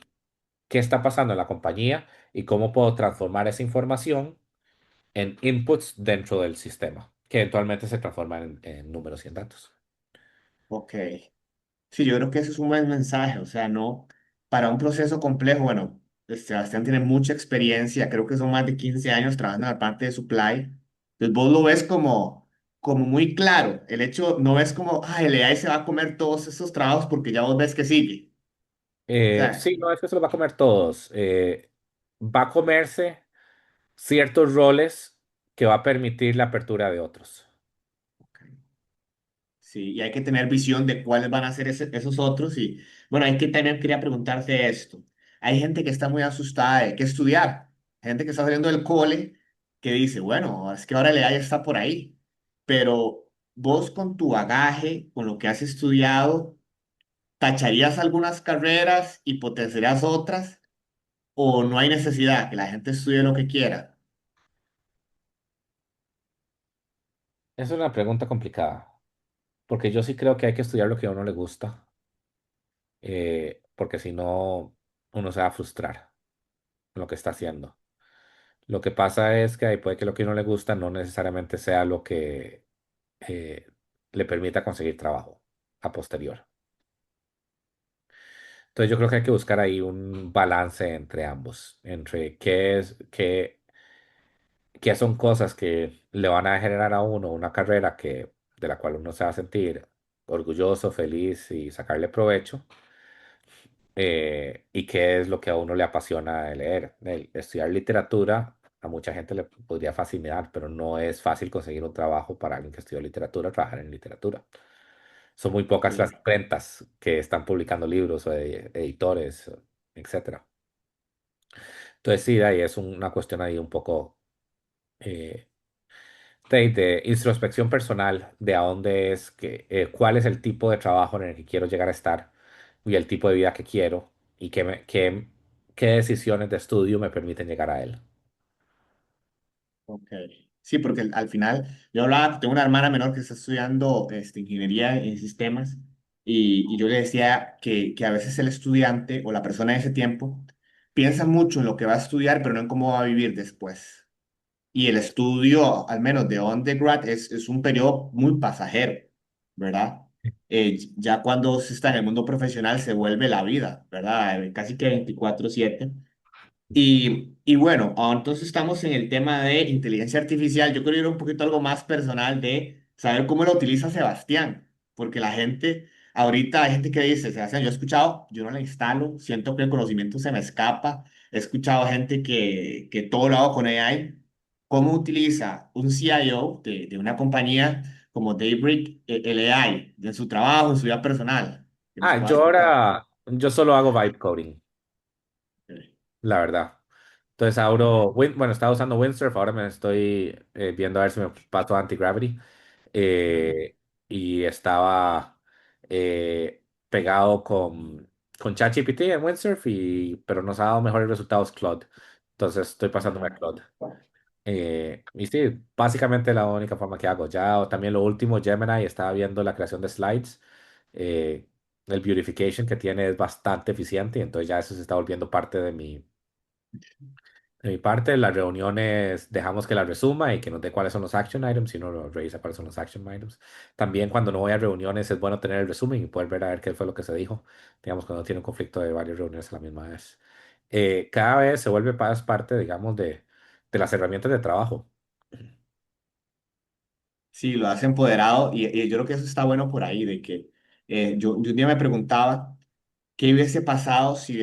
qué está pasando en la compañía y cómo puedo transformar esa información en inputs dentro del sistema, que eventualmente se transforman en números y en datos. Ok. Sí, yo creo que eso es un buen mensaje. O sea, no, para un proceso complejo, bueno, Sebastián tiene mucha experiencia, creo que son más de 15 años trabajando en la parte de supply. Entonces vos lo ves como muy claro. El hecho no es como, ah, el AI se va a comer todos estos trabajos porque ya vos ves que sigue. O sea, Sí, no es que se los va a comer todos. Va a comerse ciertos roles que va a permitir la apertura de otros. sí, y hay que tener visión de cuáles van a ser esos otros. Y bueno, hay que también quería preguntarte esto. Hay gente que está muy asustada de qué estudiar. Gente que está saliendo del cole que dice, bueno, es que ahora el AI está por ahí. Pero vos con tu bagaje, con lo que has estudiado, ¿tacharías algunas carreras y potenciarías otras? ¿O no hay necesidad que la gente estudie lo que quiera? Es una pregunta complicada. porque yo sí creo que hay que estudiar lo que a uno le gusta, porque si no, uno se va a frustrar en lo que está haciendo. Lo que pasa es que ahí puede que lo que a uno le gusta no necesariamente sea lo que eh, le permita conseguir trabajo a posterior. Entonces yo creo que hay que buscar ahí un balance entre ambos, entre qué son cosas que le van a generar a uno una carrera de la cual uno se va a sentir orgulloso, feliz y sacarle provecho, y qué es lo que a uno le apasiona de leer. Estudiar literatura a mucha gente le podría fascinar, pero no es fácil conseguir un trabajo para alguien que estudió literatura, trabajar en literatura. Son muy pocas las Sí. imprentas que están publicando libros o editores, etcétera. Entonces sí, de ahí es una cuestión ahí un poco eh, de introspección personal, de a dónde es cuál es el tipo de trabajo en el que quiero llegar a estar y el tipo de vida que quiero y qué decisiones de estudio me permiten llegar a él. Ok. Sí, porque al final yo hablaba, tengo una hermana menor que está estudiando ingeniería en sistemas y yo le decía que a veces el estudiante o la persona de ese tiempo piensa mucho en lo que va a estudiar, pero no en cómo va a vivir después. Y el estudio, al menos de undergrad, es un periodo muy pasajero, ¿verdad? Ya cuando se está en el mundo profesional se vuelve la vida, ¿verdad? Casi que 24/7. Y bueno, entonces estamos en el tema de inteligencia artificial. Yo quiero ir un poquito a algo más personal de saber cómo lo utiliza Sebastián, porque la gente, ahorita hay gente que dice, Sebastián, yo he escuchado, yo no la instalo, siento que el conocimiento se me escapa, he escuchado gente que todo lo hago con AI. ¿Cómo utiliza un CIO de una compañía como Daybreak el AI en su trabajo, en su vida personal? Que nos Ah, puedas contar. yo solo hago vibe coding, Ok. la verdad. Entonces bueno, estaba usando Windsurf, ahora me estoy viendo a ver si me paso a Anti-Gravity. Y estaba pegado con ChatGPT en Windsurf, pero nos ha dado mejores resultados Claude. Entonces estoy pasándome a Claude. Y sí, básicamente la única forma que hago. Ya o también lo último, Gemini, estaba viendo la creación de slides. eh, el beautification que tiene es bastante eficiente, entonces ya eso se está volviendo parte de mi parte. Las reuniones dejamos que la resuma y que nos dé cuáles son los action items y uno lo revisa cuáles son los action items. También cuando no voy a reuniones es bueno tener el resumen y poder ver a ver qué fue lo que se dijo, digamos, cuando tiene un conflicto de varias reuniones a la misma vez. Cada vez se vuelve más parte, digamos, de las herramientas de trabajo. Sí, lo has empoderado y yo creo que eso está bueno por ahí, de que yo un día me preguntaba qué hubiese pasado si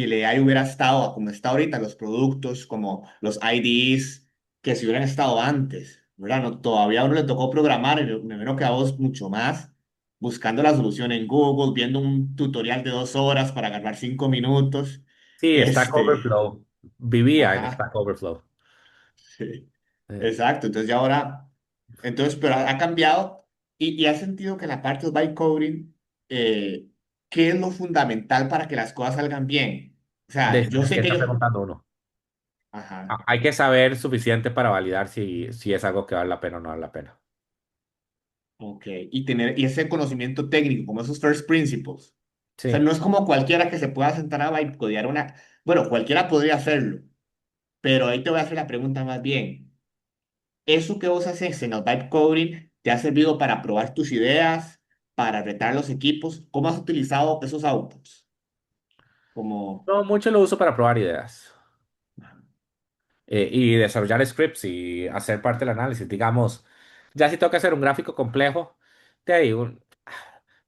el AI hubiera estado como está ahorita, los productos como los IDs, que si hubieran estado antes, ¿verdad? No, todavía a uno le tocó programar, y me imagino que a vos mucho más, buscando la solución en Google, viendo un tutorial de 2 horas para agarrar 5 minutos, Sí, Stack este, Overflow. Vivía en ajá. Stack Overflow. Sí, Eh, exacto. Entonces ya ahora, entonces, pero ha cambiado y ha sentido que en la parte de byte coding, eh, ¿qué es lo fundamental para que las cosas salgan bien? O sea, yo sé ¿Qué que está ellos, preguntando uno? ajá, Hay que saber suficiente para validar si es algo que vale la pena o no vale la pena. ok, y ese conocimiento técnico, como esos first principles. O sea, Sí. no es como cualquiera que se pueda sentar a byte codear una, bueno, cualquiera podría hacerlo, pero ahí te voy a hacer la pregunta más bien. Eso que vos haces en el vibe coding te ha servido para probar tus ideas, para retar los equipos. ¿Cómo has utilizado esos outputs? Como, No, mucho lo uso para probar ideas. Y desarrollar scripts y hacer parte del análisis. Digamos, ya si tengo que hacer un gráfico complejo, de ahí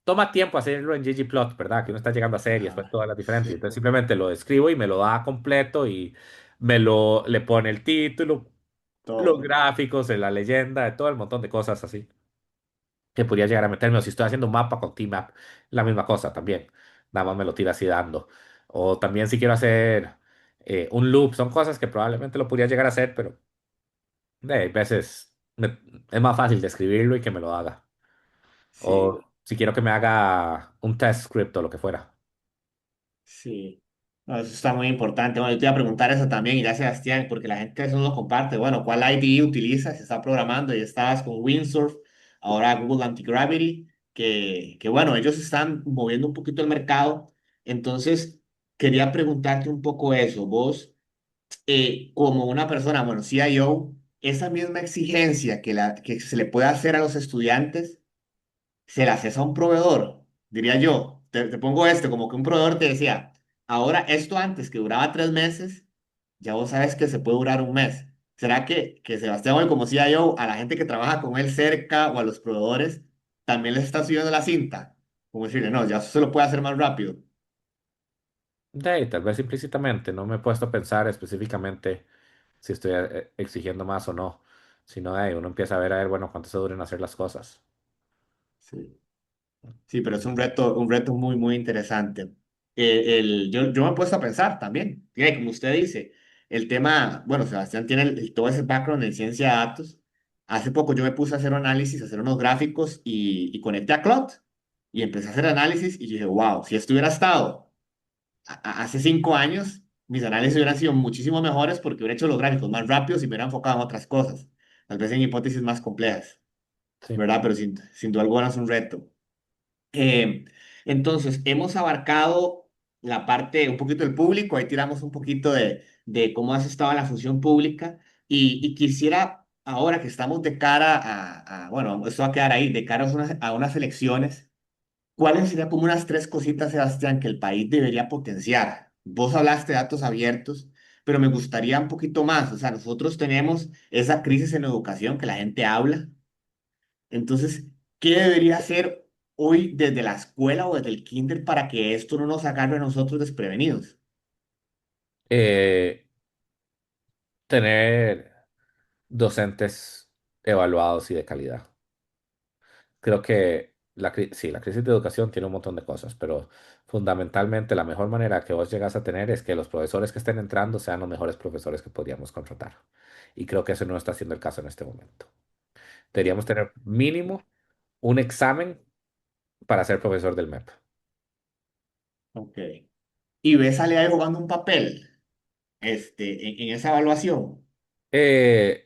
toma tiempo hacerlo en ggplot, ¿verdad? Que uno está llegando a hacer y después ajá, todas las diferentes. sí, Entonces simplemente lo escribo y me lo da completo y le pone el título, los todo. gráficos, la leyenda, todo el montón de cosas así que podría llegar a meterme. O si estoy haciendo un mapa con Tmap, la misma cosa también. Nada más me lo tira así dando. O también si quiero hacer un loop, son cosas que probablemente lo podría llegar a hacer, pero hay veces es más fácil describirlo y que me lo haga. O Sí, si quiero que me haga un test script o lo que fuera. sí. No, eso está muy importante. Bueno, yo te iba a preguntar eso también, y ya Sebastián, porque la gente eso no lo comparte. Bueno, ¿cuál IDE utilizas? Si está programando y estabas con Windsurf. ahora Google Anti-Gravity, que bueno, ellos están moviendo un poquito el mercado. Entonces, quería preguntarte un poco eso. Vos, como una persona, bueno, CIO, esa misma exigencia que se le puede hacer a los estudiantes, se la haces a un proveedor, diría yo. Te pongo este, como que un proveedor te decía, ahora esto antes que duraba 3 meses, ya vos sabes que se puede durar un mes. ¿Será que Sebastián hoy, como CIO, a la gente que trabaja con él cerca o a los proveedores, también les está subiendo la cinta? Como decirle, no, ya se lo puede hacer más rápido. De ahí, tal vez implícitamente, no me he puesto a pensar específicamente si estoy exigiendo más o no, sino de ahí uno empieza a ver, bueno, cuánto se duran hacer las cosas. Sí. Sí, pero es un reto muy, muy interesante. Yo me he puesto a pensar también, como usted dice, el tema, bueno, Sebastián tiene todo ese background en ciencia de datos. Hace poco yo me puse a hacer un análisis, a hacer unos gráficos y conecté a Cloud y empecé a hacer análisis y dije, wow, si esto hubiera estado hace 5 años, mis análisis hubieran sido muchísimo mejores porque hubiera hecho los gráficos más rápidos y me hubiera enfocado en otras cosas, tal vez en hipótesis más complejas, Sí. ¿verdad? Pero sin duda alguna es un reto. Eh, entonces, hemos abarcado la parte, un poquito del público, ahí tiramos un poquito de cómo has estado en la función pública y quisiera, ahora que estamos de cara bueno, esto va a quedar ahí, de cara a unas elecciones, ¿cuáles serían como unas tres cositas, Sebastián, que el país debería potenciar? Vos hablaste de datos abiertos, pero me gustaría un poquito más, o sea, nosotros tenemos esa crisis en educación que la gente habla. Entonces, ¿qué debería hacer hoy desde la escuela o desde el kinder para que esto no nos agarre a nosotros desprevenidos? Eh, Tener docentes evaluados y de calidad. Creo que sí, la crisis de educación tiene un montón de cosas, pero fundamentalmente la mejor manera que vos llegas a tener es que los profesores que estén entrando sean los mejores profesores que podríamos contratar. Y creo que eso no está siendo el caso en este momento. Deberíamos tener mínimo un examen para ser profesor del MEP. Ok. Y ves a Lea ahí jugando un papel en esa evaluación. Eh,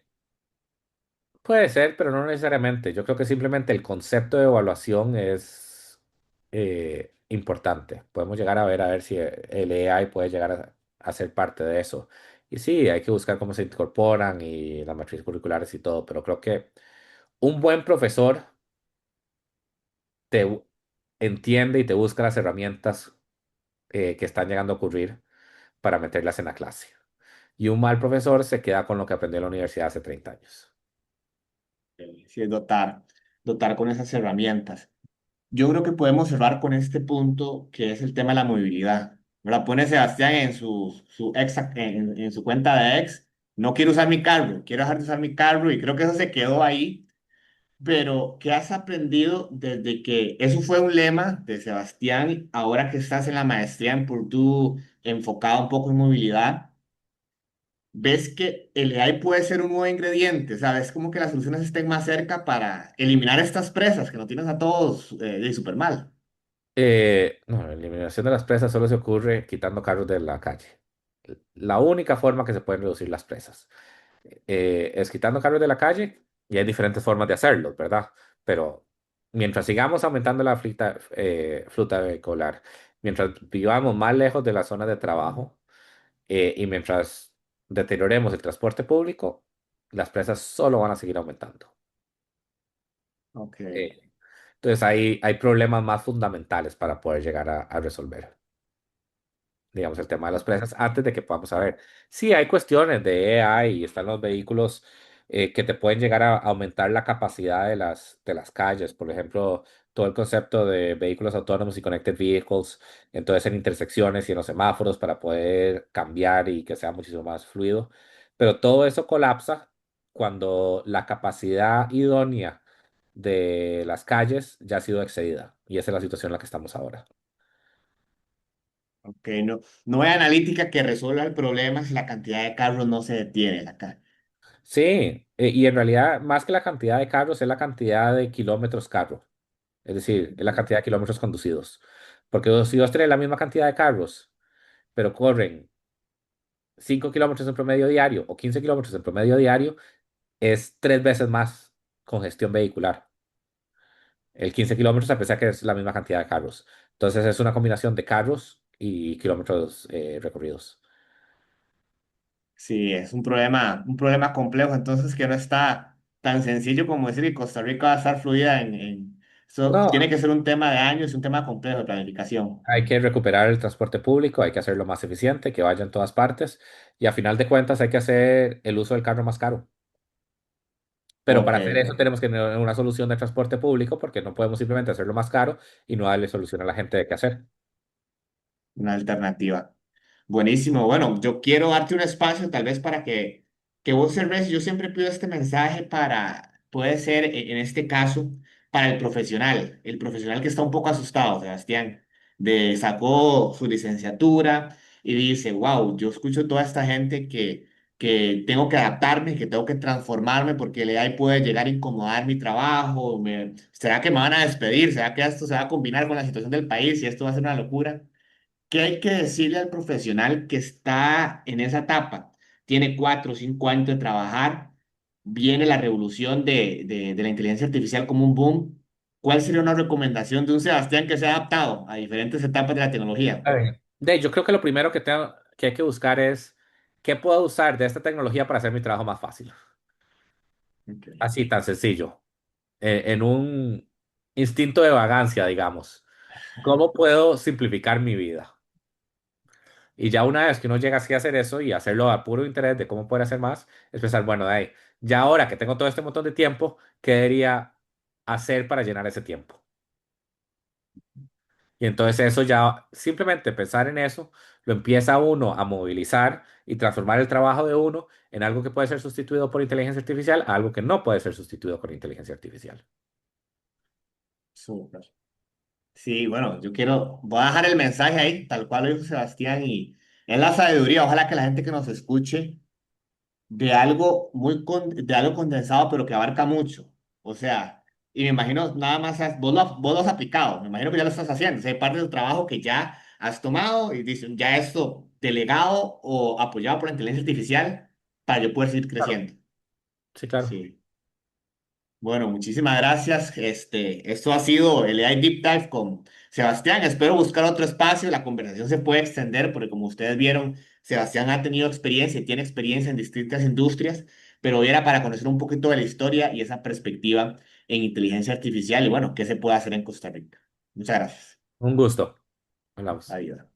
Puede ser, pero no necesariamente. Yo creo que simplemente el concepto de evaluación es importante. Podemos llegar a ver si el AI puede llegar a ser parte de eso. Y sí, hay que buscar cómo se incorporan y las matrices curriculares y todo, pero creo que un buen profesor te entiende y te busca las herramientas que están llegando a ocurrir para meterlas en la clase. Y un mal profesor se queda con lo que aprendió en la universidad hace 30 años. Sí, es dotar con esas herramientas. Yo creo que podemos cerrar con este punto que es el tema de la movilidad. ¿Verdad? Pone Sebastián en su cuenta de ex, no quiero usar mi carro, quiero dejar de usar mi carro y creo que eso se quedó ahí. Pero, ¿qué has aprendido desde que eso fue un lema de Sebastián, ahora que estás en la maestría en Purdue, enfocado un poco en movilidad? ¿Ves que el AI puede ser un nuevo ingrediente? ¿Sabes? Como que las soluciones estén más cerca para eliminar estas presas que no tienes a todos de súper mal. No, la eliminación de las presas solo se ocurre quitando carros de la calle. La única forma que se pueden reducir las presas es quitando carros de la calle y hay diferentes formas de hacerlo, ¿verdad? Pero mientras sigamos aumentando la fruta vehicular, mientras vivamos más lejos de la zona de trabajo y mientras deterioremos el transporte público, las presas solo van a seguir aumentando. Ok. Eh, entonces hay problemas más fundamentales para poder llegar a resolver. Digamos, el tema de las presas, antes de que podamos saber. Sí, hay cuestiones de AI y están los vehículos que te pueden llegar a aumentar la capacidad de las calles. Por ejemplo, todo el concepto de vehículos autónomos y connected vehicles, entonces en intersecciones y en los semáforos para poder cambiar y que sea muchísimo más fluido. Pero todo eso colapsa cuando la capacidad idónea de las calles ya ha sido excedida. Y esa es la situación en la que estamos ahora. Ok, no, no hay analítica que resuelva el problema si la cantidad de carros no se detiene acá. Sí, y en realidad más que la cantidad de carros es la cantidad de kilómetros carro, es decir, es la cantidad de kilómetros conducidos. Porque si vos tenés la misma cantidad de carros, pero corren 5 kilómetros en promedio diario o 15 kilómetros en promedio diario, es 3 veces más congestión vehicular. el 15 kilómetros, a pesar que es la misma cantidad de carros. Entonces es una combinación de carros y kilómetros recorridos. Sí, es un problema complejo, entonces que no está tan sencillo como decir que Costa Rica va a estar fluida eso No, tiene que ser un tema de años, un tema complejo de planificación. hay que recuperar el transporte público, hay que hacerlo más eficiente, que vaya en todas partes y a final de cuentas hay que hacer el uso del carro más caro. Pero Ok, para hacer ok. eso tenemos que tener una solución de transporte público porque no podemos simplemente hacerlo más caro y no darle solución a la gente de qué hacer. Una alternativa. Buenísimo. Bueno, yo quiero darte un espacio tal vez para que vos cerres. Yo siempre pido este mensaje para, puede ser en este caso, para el profesional que está un poco asustado, Sebastián, sacó su licenciatura y dice, wow, yo escucho toda esta gente que tengo que adaptarme, que tengo que transformarme porque el AI puede llegar a incomodar mi trabajo. ¿Será que me van a despedir? ¿Será que esto se va a combinar con la situación del país y esto va a ser una locura? ¿Qué hay que decirle al profesional que está en esa etapa? Tiene 4 o 5 años de trabajar, viene la revolución de la inteligencia artificial como un boom. ¿Cuál sería una recomendación de un Sebastián que se ha adaptado a diferentes etapas de la tecnología? A ver. Yo creo que lo primero que hay que buscar es qué puedo usar de esta tecnología para hacer mi trabajo más fácil. Ok. Así, tan sencillo. En un instinto de vagancia, digamos. ¿Cómo puedo simplificar mi vida? Y ya una vez que uno llega así a hacer eso y hacerlo a puro interés de cómo poder hacer más, es pensar, bueno, de ahí, ya ahora que tengo todo este montón de tiempo, ¿qué debería hacer para llenar ese tiempo? Y entonces eso ya, simplemente pensar en eso, lo empieza uno a movilizar y transformar el trabajo de uno en algo que puede ser sustituido por inteligencia artificial a algo que no puede ser sustituido por inteligencia artificial. Súper. Sí, bueno, voy a dejar el mensaje ahí, tal cual lo dijo Sebastián, y es la sabiduría. Ojalá que la gente que nos escuche de algo de algo condensado, pero que abarca mucho. O sea, y me imagino nada más, vos lo has aplicado, me imagino que ya lo estás haciendo. O sea, hay parte de tu trabajo que ya has tomado y dices, ya esto delegado o apoyado por la inteligencia artificial para yo poder seguir Claro. creciendo. Sí, claro. Sí. Bueno, muchísimas gracias. Esto ha sido el AI Deep Dive con Sebastián. Espero buscar otro espacio. La conversación se puede extender porque como ustedes vieron, Sebastián ha tenido experiencia y tiene experiencia en distintas industrias, pero hoy era para conocer un poquito de la historia y esa perspectiva en inteligencia artificial y bueno, qué se puede hacer en Costa Rica. Muchas gracias. Un gusto. Hablamos. Adiós.